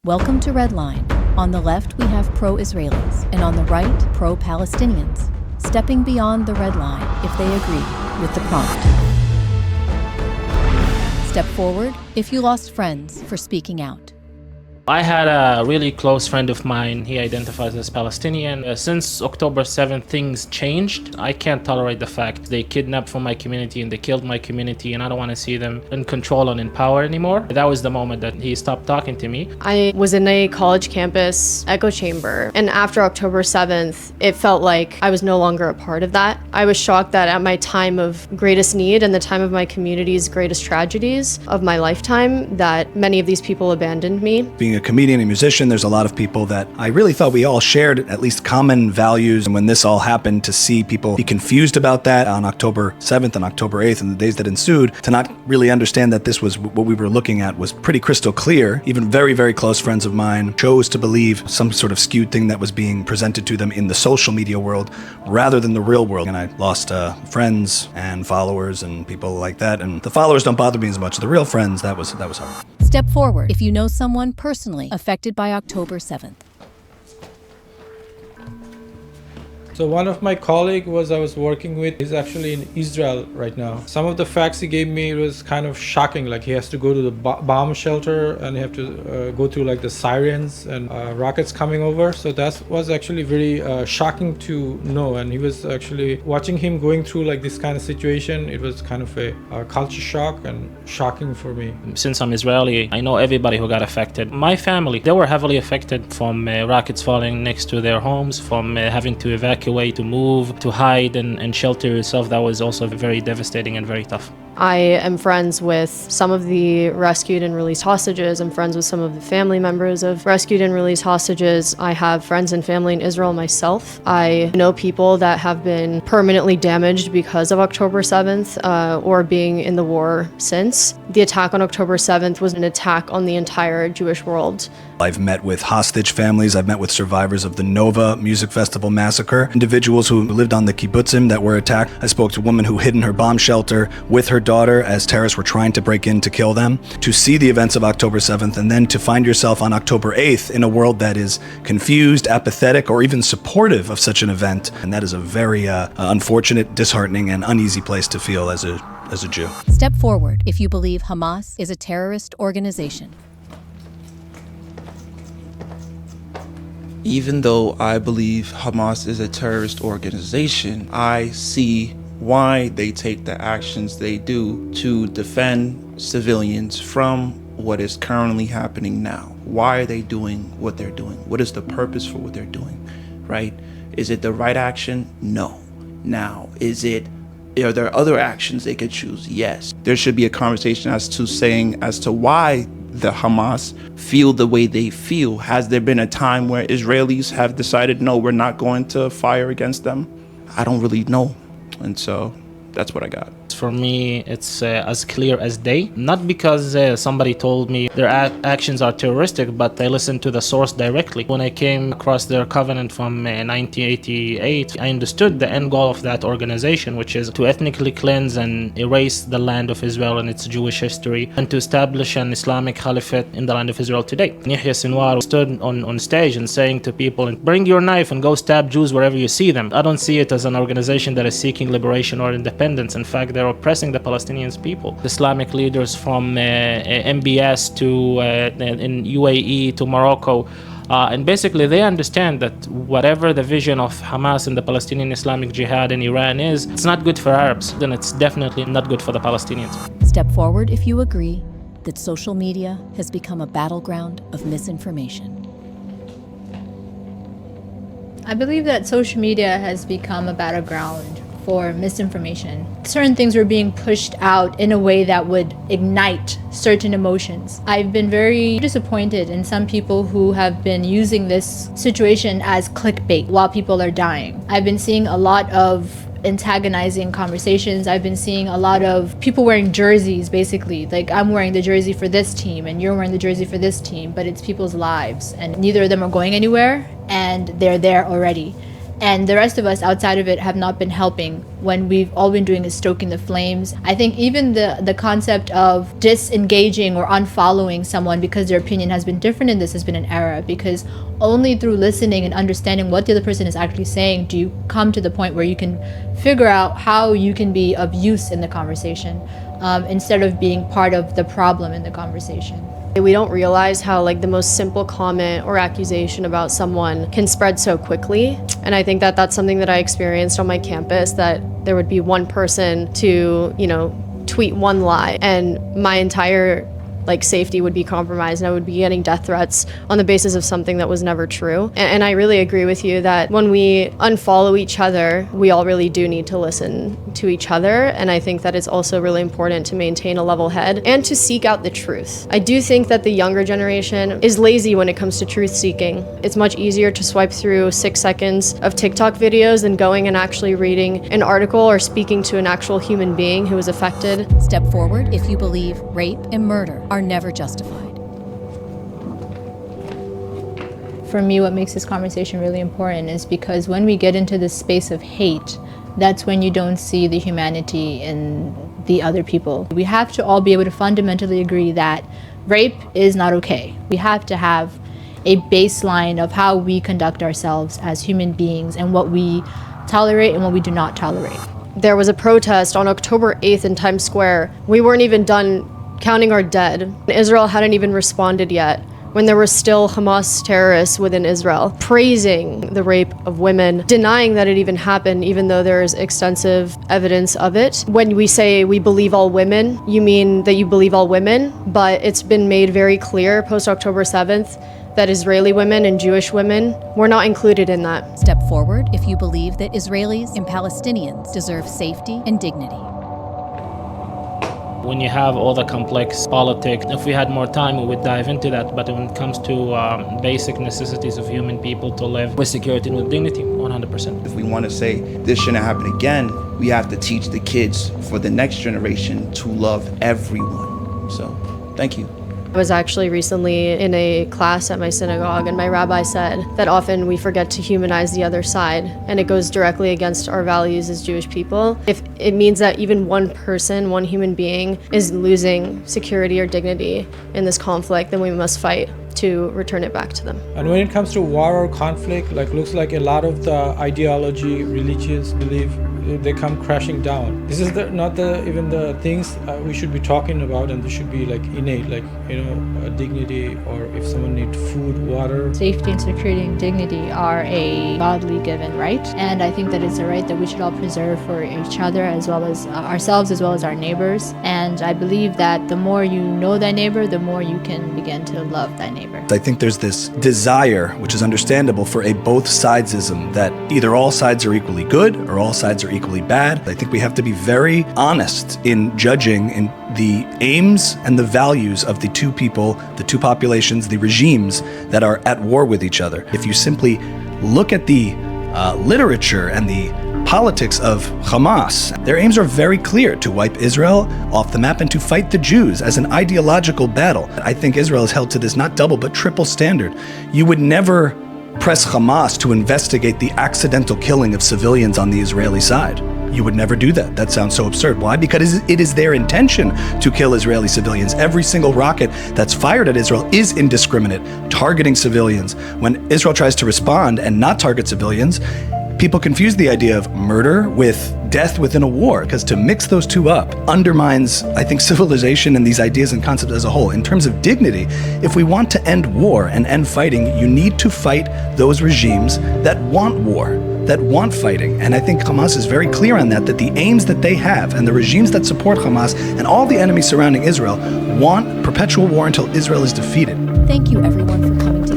Welcome to Red Line. On the left, we have pro-Israelis, and on the right, pro-Palestinians, stepping beyond the red line if they agree with the prompt. Step forward if you lost friends for speaking out. I had a really close friend of mine. He identifies as Palestinian. Since October 7th, things changed. I can't tolerate the fact they kidnapped from my community and they killed my community, and I don't want to see them in control and in power anymore. That was the moment that he stopped talking to me. I was in a college campus echo chamber, and after October 7th, it felt like I was no longer a part of that. I was shocked that at my time of greatest need and the time of my community's greatest tragedies of my lifetime, that many of these people abandoned me. Being a comedian and musician, there's a lot of people that I really thought we all shared at least common values. And when this all happened, to see people be confused about that on October 7th and October 8th and the days that ensued, to not really understand that this was what we were looking at was pretty crystal clear. Even very, very close friends of mine chose to believe some sort of skewed thing that was being presented to them in the social media world rather than the real world. And I lost friends and followers and people like that. And the followers don't bother me as much. The real friends, that was hard. Step forward if you know someone personally affected by October 7th. So one of my colleagues I was working with is actually in Israel right now. Some of the facts he gave me was kind of shocking. Like he has to go to the bomb shelter and he have to go through like the sirens and rockets coming over. So that was actually very shocking to know. And he was actually watching him going through like this kind of situation. It was kind of a culture shock and shocking for me. Since I'm Israeli, I know everybody who got affected. My family, they were heavily affected from rockets falling next to their homes, from having to evacuate, to move, to hide and shelter yourself. That was also very devastating and very tough. I am friends with some of the rescued and released hostages. I'm friends with some of the family members of rescued and released hostages. I have friends and family in Israel myself. I know people that have been permanently damaged because of October 7th or being in the war since. The attack on October 7th was an attack on the entire Jewish world. I've met with hostage families. I've met with survivors of the Nova Music Festival massacre, individuals who lived on the kibbutzim that were attacked. I spoke to a woman who hid in her bomb shelter with her daughter as terrorists were trying to break in to kill them. To see the events of October 7th and then to find yourself on October 8th in a world that is confused, apathetic, or even supportive of such an event, and that is a very unfortunate, disheartening, and uneasy place to feel as a Jew. Step forward if you believe Hamas is a terrorist organization. Even though I believe Hamas is a terrorist organization, I see why they take the actions they do to defend civilians from what is currently happening now. Why are they doing what they're doing? What is the purpose for what they're doing, right? Is it the right action? No. Now, are there other actions they could choose? Yes. There should be a conversation as to why the Hamas feel the way they feel. Has there been a time where Israelis have decided, no, we're not going to fire against them? I don't really know. And so that's what I got. For me, it's as clear as day. Not because somebody told me their actions are terroristic, but I listened to the source directly. When I came across their covenant from 1988, I understood the end goal of that organization, which is to ethnically cleanse and erase the land of Israel and its Jewish history, and to establish an Islamic caliphate in the land of Israel today. Yahya Sinwar stood on stage and saying to people, bring your knife and go stab Jews wherever you see them. I don't see it as an organization that is seeking liberation or independence. In fact, they're oppressing the Palestinian people. Islamic leaders from MBS to in UAE to Morocco, and basically they understand that whatever the vision of Hamas and the Palestinian Islamic Jihad in Iran is, it's not good for Arabs, then it's definitely not good for the Palestinians. Step forward if you agree that social media has become a battleground of misinformation. I believe that social media has become a battleground for misinformation. Certain things were being pushed out in a way that would ignite certain emotions. I've been very disappointed in some people who have been using this situation as clickbait while people are dying. I've been seeing a lot of antagonizing conversations. I've been seeing a lot of people wearing jerseys, basically. Like, I'm wearing the jersey for this team and you're wearing the jersey for this team, but it's people's lives and neither of them are going anywhere and they're there already. And the rest of us outside of it have not been helping when we've all been doing is stoking the flames. I think even the concept of disengaging or unfollowing someone because their opinion has been different in this has been an error, because only through listening and understanding what the other person is actually saying do you come to the point where you can figure out how you can be of use in the conversation, instead of being part of the problem in the conversation. We don't realize how like the most simple comment or accusation about someone can spread so quickly. And I think that that's something that I experienced on my campus, that there would be one person to, tweet one lie and my entire safety would be compromised, and I would be getting death threats on the basis of something that was never true. And I really agree with you that when we unfollow each other, we all really do need to listen to each other. And I think that it's also really important to maintain a level head and to seek out the truth. I do think that the younger generation is lazy when it comes to truth seeking. It's much easier to swipe through 6 seconds of TikTok videos than going and actually reading an article or speaking to an actual human being who was affected. Step forward if you believe rape and murder are never justified. For me, what makes this conversation really important is because when we get into this space of hate, that's when you don't see the humanity in the other people. We have to all be able to fundamentally agree that rape is not okay. We have to have a baseline of how we conduct ourselves as human beings and what we tolerate and what we do not tolerate. There was a protest on October 8th in Times Square. We weren't even done counting our dead. Israel hadn't even responded yet, when there were still Hamas terrorists within Israel, praising the rape of women, denying that it even happened, even though there is extensive evidence of it. When we say we believe all women, you mean that you believe all women, but it's been made very clear post-October 7th that Israeli women and Jewish women were not included in that. Step forward if you believe that Israelis and Palestinians deserve safety and dignity. When you have all the complex politics, if we had more time, we would dive into that. But when it comes to basic necessities of human people to live with security and with dignity, 100%. If we want to say this shouldn't happen again, we have to teach the kids for the next generation to love everyone. So, thank you. I was actually recently in a class at my synagogue, and my rabbi said that often we forget to humanize the other side, and it goes directly against our values as Jewish people. If it means that even one person, one human being, is losing security or dignity in this conflict, then we must fight to return it back to them. And when it comes to war or conflict, looks like a lot of the ideology, religious belief, they come crashing down. This is not even the things we should be talking about, and they should be innate, dignity, or if someone needs food, water. Safety and security and dignity are a godly given right, and I think that it's a right that we should all preserve for each other as well as ourselves as well as our neighbors. And I believe that the more you know thy neighbor, the more you can begin to love thy neighbor. I think there's this desire, which is understandable, for a both-sidesism, that either all sides are equally good or all sides are equally bad. I think we have to be very honest in judging in the aims and the values of the two people, the two populations, the regimes that are at war with each other. If you simply look at the literature and the politics of Hamas, their aims are very clear: to wipe Israel off the map and to fight the Jews as an ideological battle. I think Israel is held to this not double but triple standard. You would never press Hamas to investigate the accidental killing of civilians on the Israeli side. You would never do that. That sounds so absurd. Why? Because it is their intention to kill Israeli civilians. Every single rocket that's fired at Israel is indiscriminate, targeting civilians. When Israel tries to respond and not target civilians, people confuse the idea of murder with death within a war, because to mix those two up undermines, I think, civilization and these ideas and concepts as a whole. In terms of dignity, if we want to end war and end fighting, you need to fight those regimes that want war, that want fighting. And I think Hamas is very clear on that the aims that they have and the regimes that support Hamas and all the enemies surrounding Israel want perpetual war until Israel is defeated. Thank you, everyone, for coming together.